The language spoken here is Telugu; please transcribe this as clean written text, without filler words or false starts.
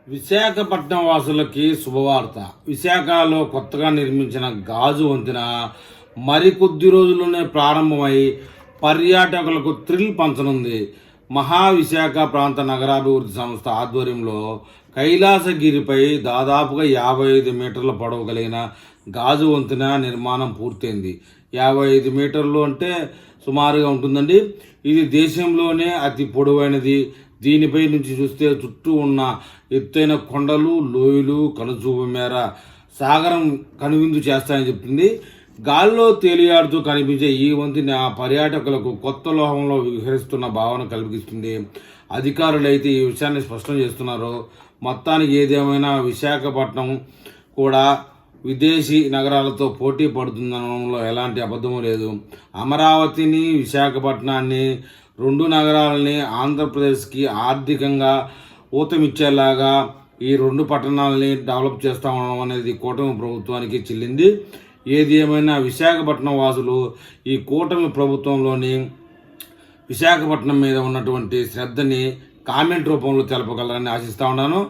విశాఖపట్నం వాసులకి శుభవార్త. విశాఖలో కొత్తగా నిర్మించిన గాజు వంతెన మరికొద్ది రోజుల్లోనే ప్రారంభమై పర్యాటకులకు థ్రిల్ పంచనుంది. మహావిశాఖ ప్రాంత నగరాభివృద్ధి సంస్థ ఆధ్వర్యంలో కైలాసగిరిపై దాదాపుగా 55 మీటర్ల పొడవు కలిగిన గాజు వంతెన నిర్మాణం పూర్తయింది. 55 మీటర్లు అంటే సుమారుగా ఉంటుందండి. ఇది దేశంలోనే అతి పొడవైనది. దీనిపై నుంచి చూస్తే చుట్టూ ఉన్న ఎత్తైన కొండలు, లోయలు కనుచూపు మేర సాగరం కనువిందు చేస్తాయని చెప్తుంది. గాల్లో తేలియాడుతూ కనిపించే ఈ వంతెన పర్యాటకులకు కొత్త లోహంలో విహరిస్తున్న భావన కలిగిస్తుంది. అధికారులు అయితే ఈ విషయాన్ని స్పష్టం చేస్తున్నారు. మొత్తానికి ఏదేమైనా విశాఖపట్నం కూడా విదేశీ నగరాలతో పోటీ పడుతుందనడంలో ఎలాంటి అబద్ధము లేదు. అమరావతిని, విశాఖపట్నాన్ని, రెండు నగరాలని ఆంధ్రప్రదేశ్కి ఆర్థికంగా ఊతమిచ్చేలాగా ఈ రెండు పట్టణాలని డెవలప్ చేస్తూ ఉండడం అనేది కూటమి ప్రభుత్వానికి చెల్లింది. ఏది ఏమైనా విశాఖపట్నం వాసులు ఈ కూటమి ప్రభుత్వంలోని విశాఖపట్నం మీద ఉన్నటువంటి శ్రద్ధని కామెంట్ రూపంలో తెలపగలరని ఆశిస్తూ ఉన్నాను.